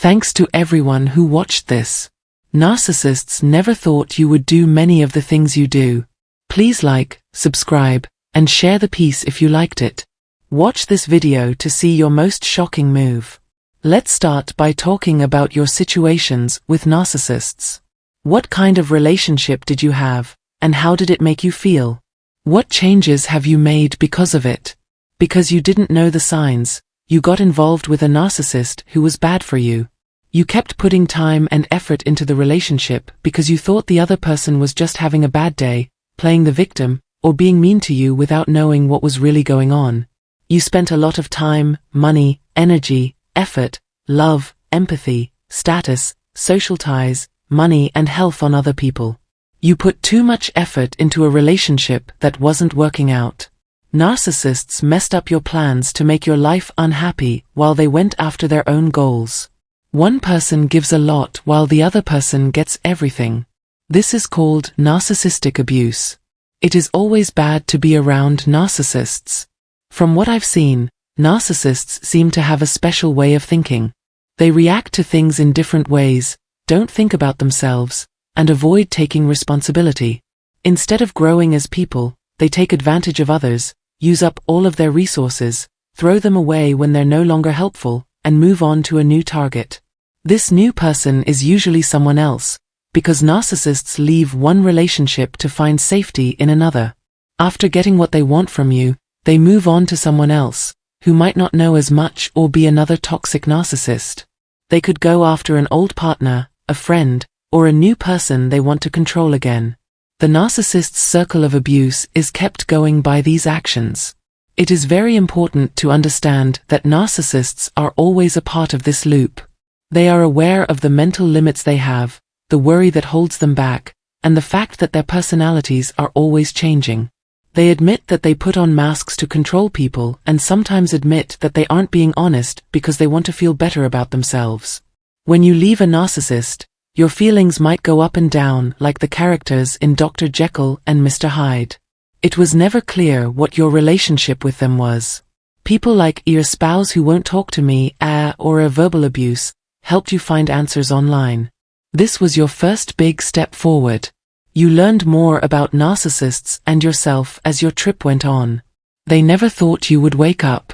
Thanks to everyone who watched this. Narcissists never thought you would do many of the things you do. Please like, subscribe, and share the piece if you liked it. Watch this video to see your most shocking move. Let's start by talking about your situations with narcissists. What kind of relationship did you have, and how did it make you feel? What changes have you made because of it? Because you didn't know the signs, you got involved with a narcissist who was bad for you. You kept putting time and effort into the relationship because you thought the other person was just having a bad day, playing the victim, or being mean to you without knowing what was really going on. You spent a lot of time, money, energy, effort, love, empathy, status, social ties, money and health on other people. You put too much effort into a relationship that wasn't working out. Narcissists messed up your plans to make your life unhappy while they went after their own goals. One person gives a lot while the other person gets everything. This is called narcissistic abuse. It is always bad to be around narcissists. From what I've seen, narcissists seem to have a special way of thinking. They react to things in different ways, don't think about themselves, and avoid taking responsibility. Instead of growing as people, they take advantage of others, use up all of their resources, throw them away when they're no longer helpful, and move on to a new target. This new person is usually someone else, because narcissists leave one relationship to find safety in another. After getting what they want from you, they move on to someone else, who might not know as much or be another toxic narcissist. They could go after an old partner, a friend, or a new person they want to control again. The narcissist's circle of abuse is kept going by these actions. It is very important to understand that narcissists are always a part of this loop. They are aware of the mental limits they have, the worry that holds them back, and the fact that their personalities are always changing. They admit that they put on masks to control people and sometimes admit that they aren't being honest because they want to feel better about themselves. When you leave a narcissist, your feelings might go up and down like the characters in Dr. Jekyll and Mr. Hyde. It was never clear what your relationship with them was. People like your spouse who won't talk to me, or a verbal abuse, helped you find answers online. This was your first big step forward. You learned more about narcissists and yourself as your trip went on. They never thought you would wake up.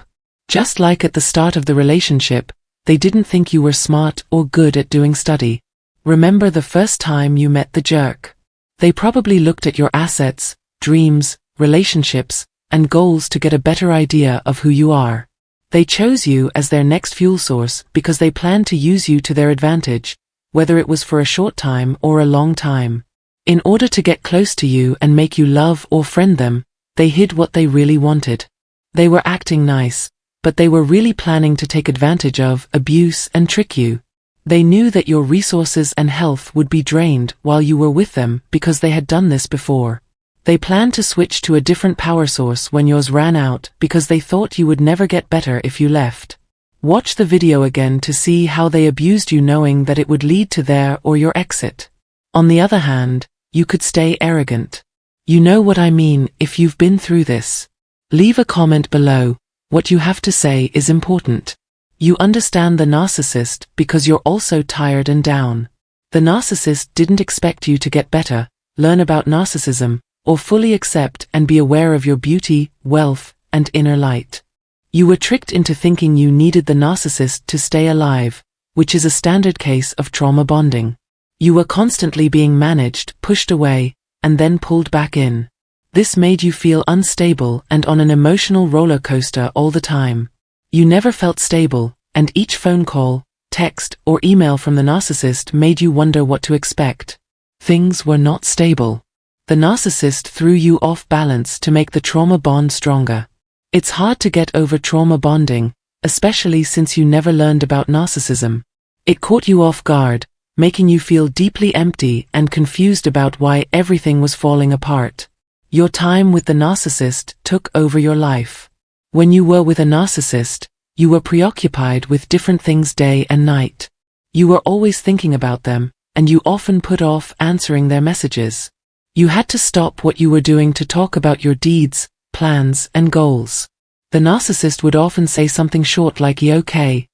Just like at the start of the relationship, they didn't think you were smart or good at doing study. Remember the first time you met the jerk. They probably looked at your assets, dreams, relationships, and goals to get a better idea of who you are. They chose you as their next fuel source because they planned to use you to their advantage, whether it was for a short time or a long time. In order to get close to you and make you love or friend them, they hid what they really wanted. They were acting nice, but they were really planning to take advantage of, abuse, and trick you. They knew that your resources and health would be drained while you were with them because they had done this before. They planned to switch to a different power source when yours ran out because they thought you would never get better if you left. Watch the video again to see how they abused you knowing that it would lead to their or your exit. On the other hand, you could stay arrogant. You know what I mean if you've been through this. Leave a comment below. What you have to say is important. You understand the narcissist because you're also tired and down. The narcissist didn't expect you to get better, learn about narcissism, or fully accept and be aware of your beauty, wealth, and inner light. You were tricked into thinking you needed the narcissist to stay alive, which is a standard case of trauma bonding. You were constantly being managed, pushed away, and then pulled back in. This made you feel unstable and on an emotional roller coaster all the time. You never felt stable, and each phone call, text, or email from the narcissist made you wonder what to expect. Things were not stable. The narcissist threw you off balance to make the trauma bond stronger. It's hard to get over trauma bonding, especially since you never learned about narcissism. It caught you off guard, making you feel deeply empty and confused about why everything was falling apart. Your time with the narcissist took over your life. When you were with a narcissist, you were preoccupied with different things day and night. You were always thinking about them, and you often put off answering their messages. You had to stop what you were doing to talk about your deeds, plans, and goals. The narcissist would often say something short like "okay,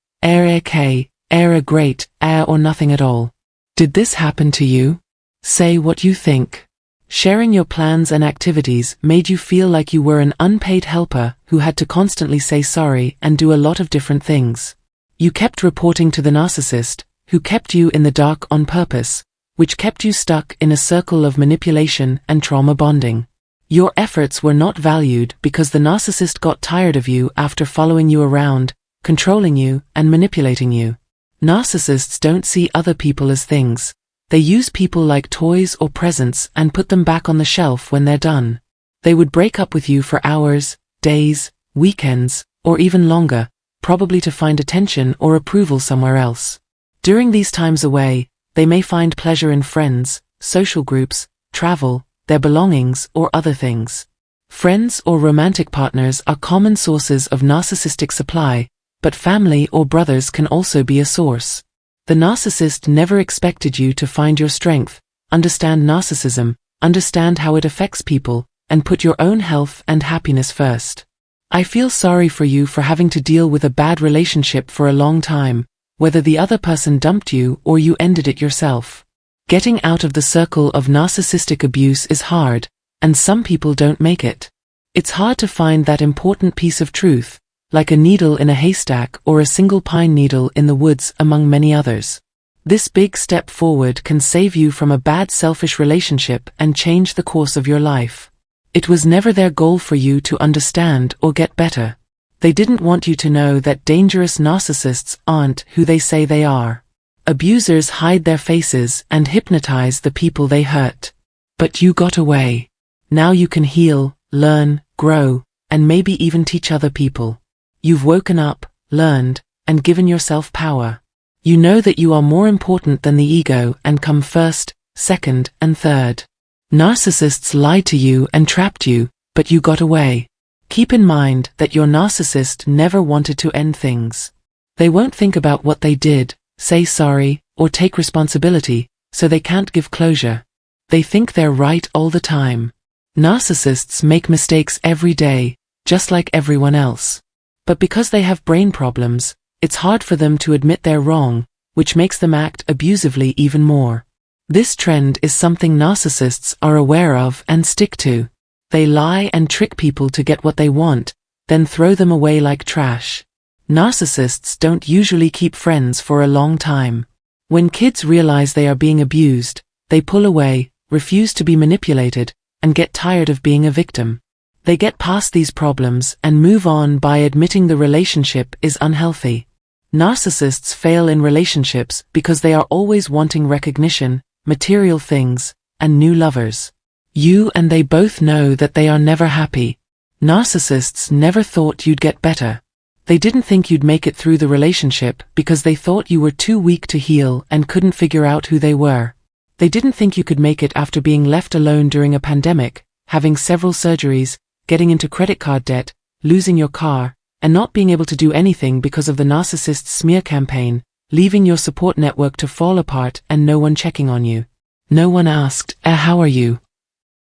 great, or nothing at all. Did this happen to you? Say what you think. Sharing your plans and activities made you feel like you were an unpaid helper who had to constantly say sorry and do a lot of different things. You kept reporting to the narcissist, who kept you in the dark on purpose, which kept you stuck in a circle of manipulation and trauma bonding. Your efforts were not valued because the narcissist got tired of you after following you around, controlling you, and manipulating you. Narcissists don't see other people as things. They use people like toys or presents and put them back on the shelf when they're done. They would break up with you for hours, days, weekends, or even longer, probably to find attention or approval somewhere else. During these times away, they may find pleasure in friends, social groups, travel, their belongings, or other things. Friends or romantic partners are common sources of narcissistic supply, but family or brothers can also be a source. The narcissist never expected you to find your strength, understand narcissism, understand how it affects people, and put your own health and happiness first. I feel sorry for you for having to deal with a bad relationship for a long time, whether the other person dumped you or you ended it yourself. Getting out of the circle of narcissistic abuse is hard, and some people don't make it. It's hard to find that important piece of truth, like a needle in a haystack or a single pine needle in the woods among many others. This big step forward can save you from a bad selfish relationship and change the course of your life. It was never their goal for you to understand or get better. They didn't want you to know that dangerous narcissists aren't who they say they are. Abusers hide their faces and hypnotize the people they hurt. But you got away. Now you can heal, learn, grow, and maybe even teach other people. You've woken up, learned, and given yourself power. You know that you are more important than the ego and come first, second, and third. Narcissists lied to you and trapped you, but you got away. Keep in mind that your narcissist never wanted to end things. They won't think about what they did, say sorry, or take responsibility, so they can't give closure. They think they're right all the time. Narcissists make mistakes every day, just like everyone else. But because they have brain problems, it's hard for them to admit they're wrong, which makes them act abusively even more. This trend is something narcissists are aware of and stick to. They lie and trick people to get what they want, then throw them away like trash. Narcissists don't usually keep friends for a long time. When kids realize they are being abused, they pull away, refuse to be manipulated, and get tired of being a victim. They get past these problems and move on by admitting the relationship is unhealthy. Narcissists fail in relationships because they are always wanting recognition, material things, and new lovers. You and they both know that they are never happy. Narcissists never thought you'd get better. They didn't think you'd make it through the relationship because they thought you were too weak to heal and couldn't figure out who they were. They didn't think you could make it after being left alone during a pandemic, having several surgeries, getting into credit card debt, losing your car, and not being able to do anything because of the narcissist smear campaign, leaving your support network to fall apart and no one checking on you. No one asked, how are you?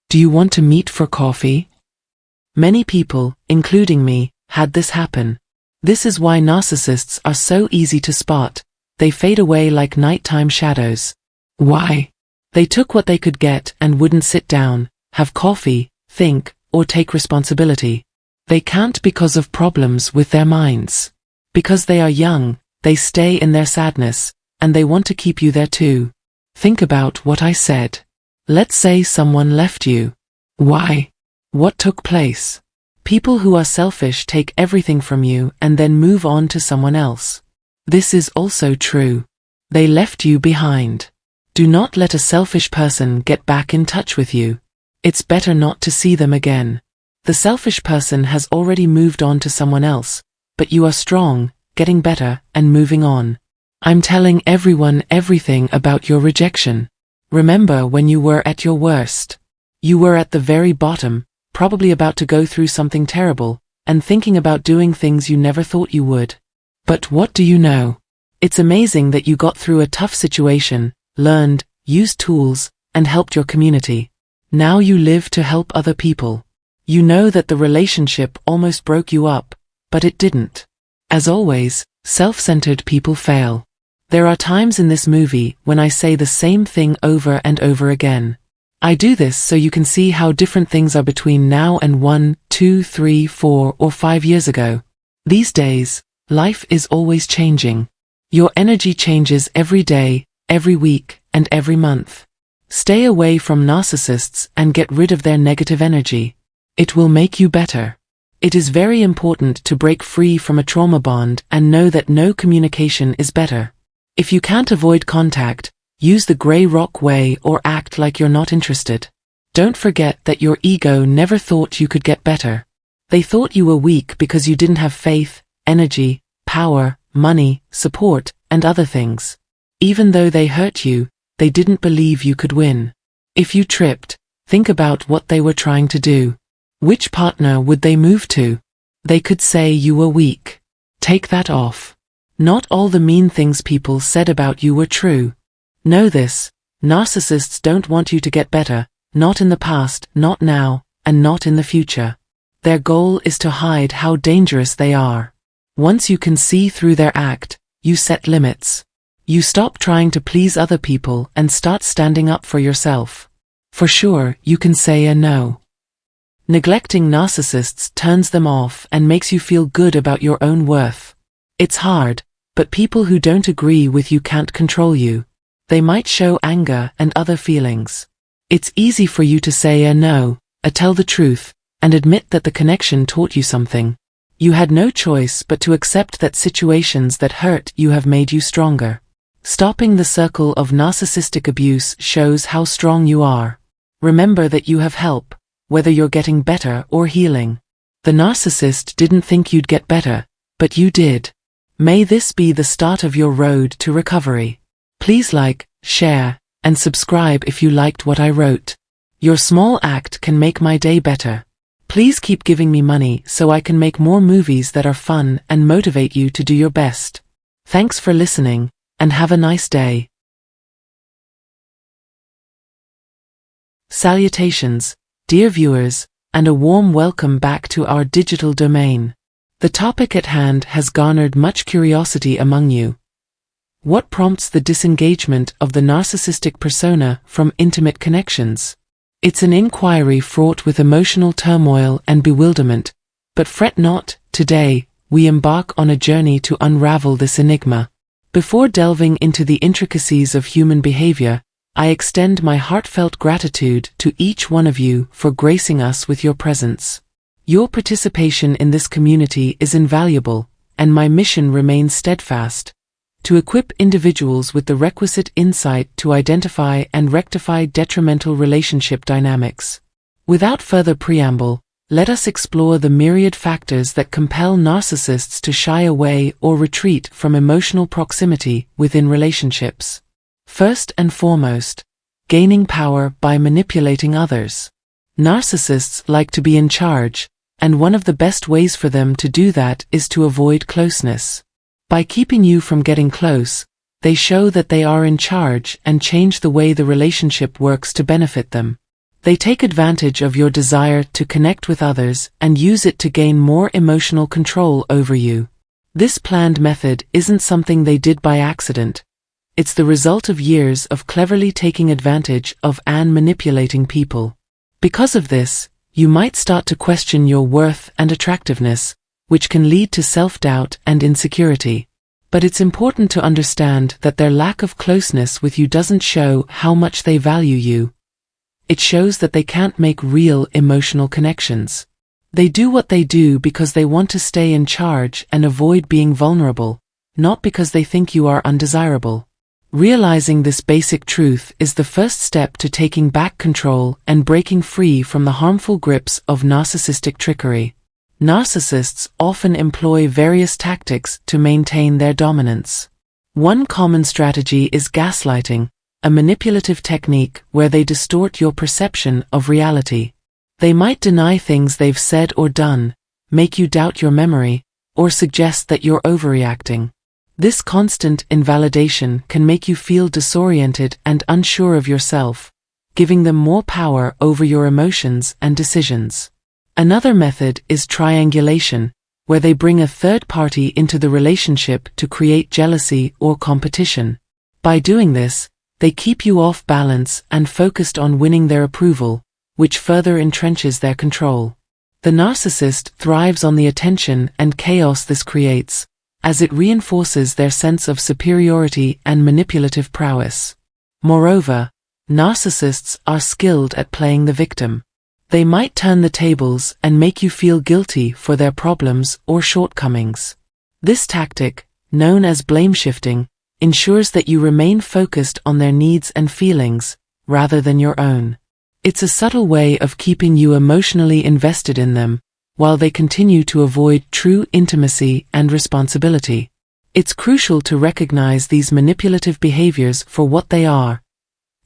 Do you want to meet for coffee? Many people, including me, had this happen. This is why narcissists are so easy to spot. They fade away like nighttime shadows. Why? They took what they could get and wouldn't sit down, have coffee, think, or take responsibility. They can't because of problems with their minds. Because they are young, they stay in their sadness, and they want to keep you there too. Think about what I said. Let's say someone left you. Why? What took place? People who are selfish take everything from you and then move on to someone else. This is also true. They left you behind. Do not let a selfish person get back in touch with you. It's better not to see them again. The selfish person has already moved on to someone else, but you are strong, getting better, and moving on. I'm telling everyone everything about your rejection. Remember when you were at your worst. You were at the very bottom, probably about to go through something terrible, and thinking about doing things you never thought you would. But what do you know? It's amazing that you got through a tough situation, learned, used tools, and helped your community. Now you live to help other people. You know that the relationship almost broke you up, but it didn't. As always, self-centered people fail. There are times in this movie when I say the same thing over and over again. I do this so you can see how different things are between now and 1, 2, 3, 4, or 5 years ago. These days, life is always changing. Your energy changes every day, every week, and every month. Stay away from narcissists and get rid of their negative energy. It will make you better. It is very important to break free from a trauma bond and know that no communication is better. If you can't avoid contact, use the grey rock way or act like you're not interested. Don't forget that your ego never thought you could get better. They thought you were weak because you didn't have faith, energy, power, money, support, and other things. Even though they hurt you, they didn't believe you could win. If you tripped, think about what they were trying to do. Which partner would they move to? They could say you were weak. Take that off. Not all the mean things people said about you were true. Know this, narcissists don't want you to get better, not in the past, not now, and not in the future. Their goal is to hide how dangerous they are. Once you can see through their act, you set limits. You stop trying to please other people and start standing up for yourself. For sure, you can say a no. Neglecting narcissists turns them off and makes you feel good about your own worth. It's hard, but people who don't agree with you can't control you. They might show anger and other feelings. It's easy for you to say a no, tell the truth, and admit that the connection taught you something. You had no choice but to accept that situations that hurt you have made you stronger. Stopping the circle of narcissistic abuse shows how strong you are. Remember that you have help, whether you're getting better or healing. The narcissist didn't think you'd get better, but you did. May this be the start of your road to recovery. Please like, share, and subscribe if you liked what I wrote. Your small act can make my day better. Please keep giving me money so I can make more movies that are fun and motivate you to do your best. Thanks for listening, and have a nice day. Salutations, dear viewers, and a warm welcome back to our digital domain. The topic at hand has garnered much curiosity among you. What prompts the disengagement of the narcissistic persona from intimate connections? It's an inquiry fraught with emotional turmoil and bewilderment, but fret not, today, we embark on a journey to unravel this enigma. Before delving into the intricacies of human behavior, I extend my heartfelt gratitude to each one of you for gracing us with your presence. Your participation in this community is invaluable, and my mission remains steadfast: to equip individuals with the requisite insight to identify and rectify detrimental relationship dynamics. Without further preamble, let us explore the myriad factors that compel narcissists to shy away or retreat from emotional proximity within relationships. First and foremost, gaining power by manipulating others. Narcissists like to be in charge, and one of the best ways for them to do that is to avoid closeness. By keeping you from getting close, they show that they are in charge and change the way the relationship works to benefit them. They take advantage of your desire to connect with others and use it to gain more emotional control over you. This planned method isn't something they did by accident. It's the result of years of cleverly taking advantage of and manipulating people. Because of this, you might start to question your worth and attractiveness, which can lead to self-doubt and insecurity. But it's important to understand that their lack of closeness with you doesn't show how much they value you. It shows that they can't make real emotional connections. They do what they do because they want to stay in charge and avoid being vulnerable, not because they think you are undesirable. Realizing this basic truth is the first step to taking back control and breaking free from the harmful grips of narcissistic trickery. Narcissists often employ various tactics to maintain their dominance. One common strategy is gaslighting, a manipulative technique where they distort your perception of reality. They might deny things they've said or done, make you doubt your memory, or suggest that you're overreacting. This constant invalidation can make you feel disoriented and unsure of yourself, giving them more power over your emotions and decisions. Another method is triangulation, where they bring a third party into the relationship to create jealousy or competition. By doing this, they keep you off balance and focused on winning their approval, which further entrenches their control. The narcissist thrives on the attention and chaos this creates, as it reinforces their sense of superiority and manipulative prowess. Moreover, narcissists are skilled at playing the victim. They might turn the tables and make you feel guilty for their problems or shortcomings. This tactic, known as blame shifting, ensures that you remain focused on their needs and feelings, rather than your own. It's a subtle way of keeping you emotionally invested in them, while they continue to avoid true intimacy and responsibility. It's crucial to recognize these manipulative behaviors for what they are: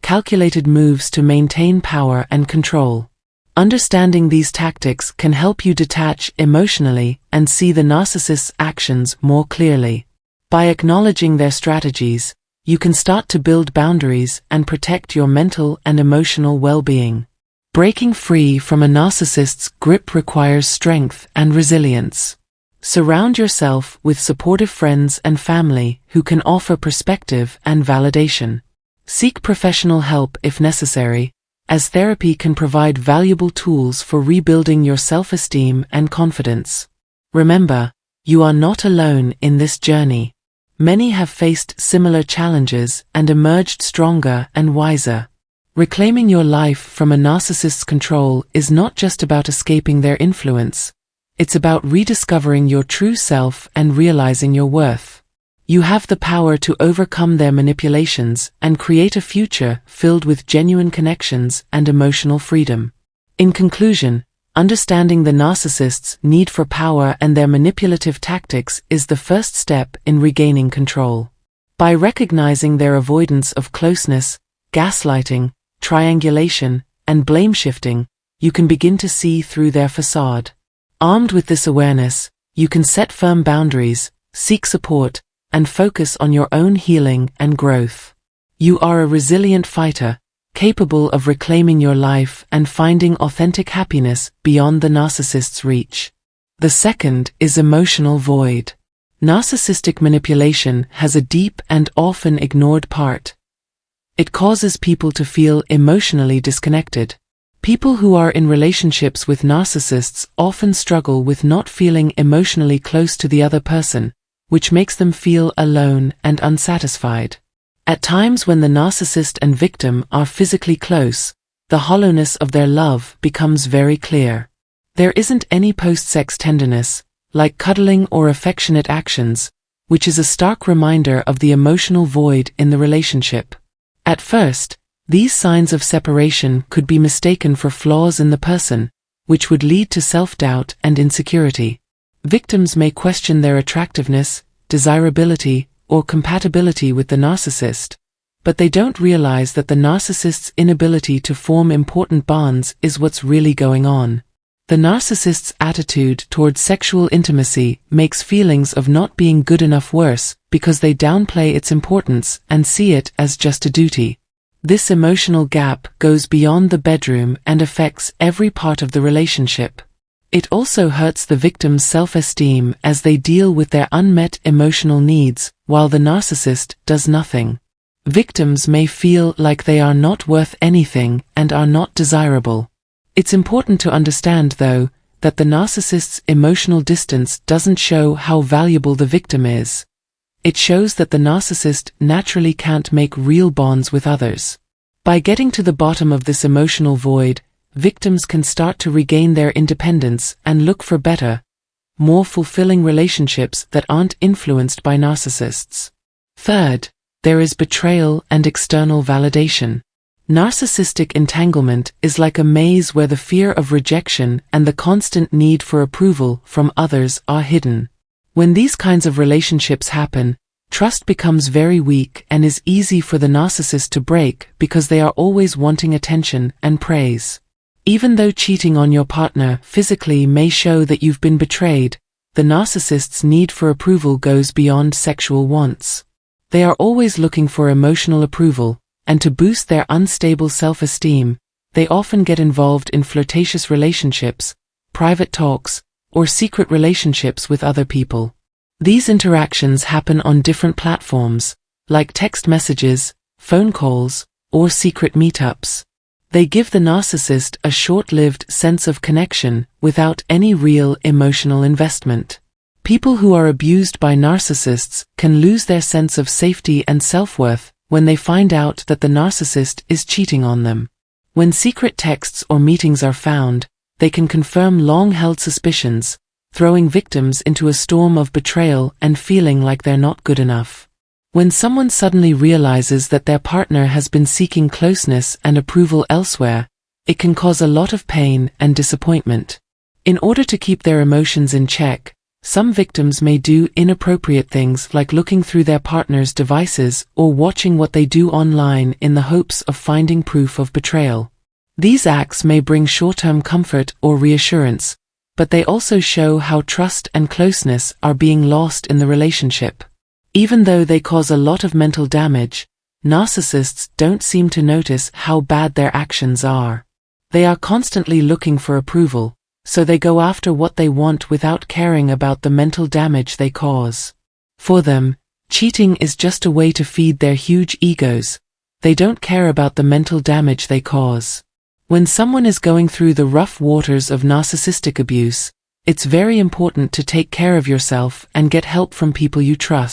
calculated moves to maintain power and control. Understanding these tactics can help you detach emotionally and see the narcissist's actions more clearly. By acknowledging their strategies, you can start to build boundaries and protect your mental and emotional well-being. Breaking free from a narcissist's grip requires strength and resilience. Surround yourself with supportive friends and family who can offer perspective and validation. Seek professional help if necessary, as therapy can provide valuable tools for rebuilding your self-esteem and confidence. Remember, you are not alone in this journey. Many have faced similar challenges and emerged stronger and wiser. Reclaiming your life from a narcissist's control is not just about escaping their influence. It's about rediscovering your true self and realizing your worth. You have the power to overcome their manipulations and create a future filled with genuine connections and emotional freedom. In conclusion, understanding the narcissist's need for power and their manipulative tactics is the first step in regaining control. By recognizing their avoidance of closeness, gaslighting, triangulation, and blame shifting, you can begin to see through their facade. Armed with this awareness, you can set firm boundaries, seek support, and focus on your own healing and growth. You are a resilient fighter, capable of reclaiming your life and finding authentic happiness beyond the narcissist's reach. The second is emotional void. Narcissistic manipulation has a deep and often ignored part. It causes people to feel emotionally disconnected. People who are in relationships with narcissists often struggle with not feeling emotionally close to the other person, which makes them feel alone and unsatisfied. At times when the narcissist and victim are physically close, the hollowness of their love becomes very clear. There isn't any post-sex tenderness, like cuddling or affectionate actions, which is a stark reminder of the emotional void in the relationship. At first, these signs of separation could be mistaken for flaws in the person, which would lead to self-doubt and insecurity. Victims may question their attractiveness, desirability, or compatibility with the narcissist, but they don't realize that the narcissist's inability to form important bonds is what's really going on. The narcissist's attitude towards sexual intimacy makes feelings of not being good enough worse because they downplay its importance and see it as just a duty. This emotional gap goes beyond the bedroom and affects every part of the relationship. It also hurts the victim's self-esteem as they deal with their unmet emotional needs, while the narcissist does nothing. Victims may feel like they are not worth anything and are not desirable. It's important to understand, though, that the narcissist's emotional distance doesn't show how valuable the victim is. It shows that the narcissist naturally can't make real bonds with others. By getting to the bottom of this emotional void, victims can start to regain their independence and look for better, more fulfilling relationships that aren't influenced by narcissists. Third, there is betrayal and external validation. Narcissistic entanglement is like a maze where the fear of rejection and the constant need for approval from others are hidden. When these kinds of relationships happen, trust becomes very weak and is easy for the narcissist to break because they are always wanting attention and praise. Even though cheating on your partner physically may show that you've been betrayed, the narcissist's need for approval goes beyond sexual wants. They are always looking for emotional approval, and to boost their unstable self-esteem, they often get involved in flirtatious relationships, private talks, or secret relationships with other people. These interactions happen on different platforms, like text messages, phone calls, or secret meetups. They give the narcissist a short-lived sense of connection without any real emotional investment. People who are abused by narcissists can lose their sense of safety and self-worth when they find out that the narcissist is cheating on them. When secret texts or meetings are found, they can confirm long-held suspicions, throwing victims into a storm of betrayal and feeling like they're not good enough. When someone suddenly realizes that their partner has been seeking closeness and approval elsewhere, it can cause a lot of pain and disappointment. In order to keep their emotions in check, some victims may do inappropriate things like looking through their partner's devices or watching what they do online in the hopes of finding proof of betrayal. These acts may bring short-term comfort or reassurance, but they also show how trust and closeness are being lost in the relationship. Even though they cause a lot of mental damage, narcissists don't seem to notice how bad their actions are. They are constantly looking for approval, so they go after what they want without caring about the mental damage they cause. For them, cheating is just a way to feed their huge egos. They don't care about the mental damage they cause. When someone is going through the rough waters of narcissistic abuse, it's very important to take care of yourself and get help from people you trust.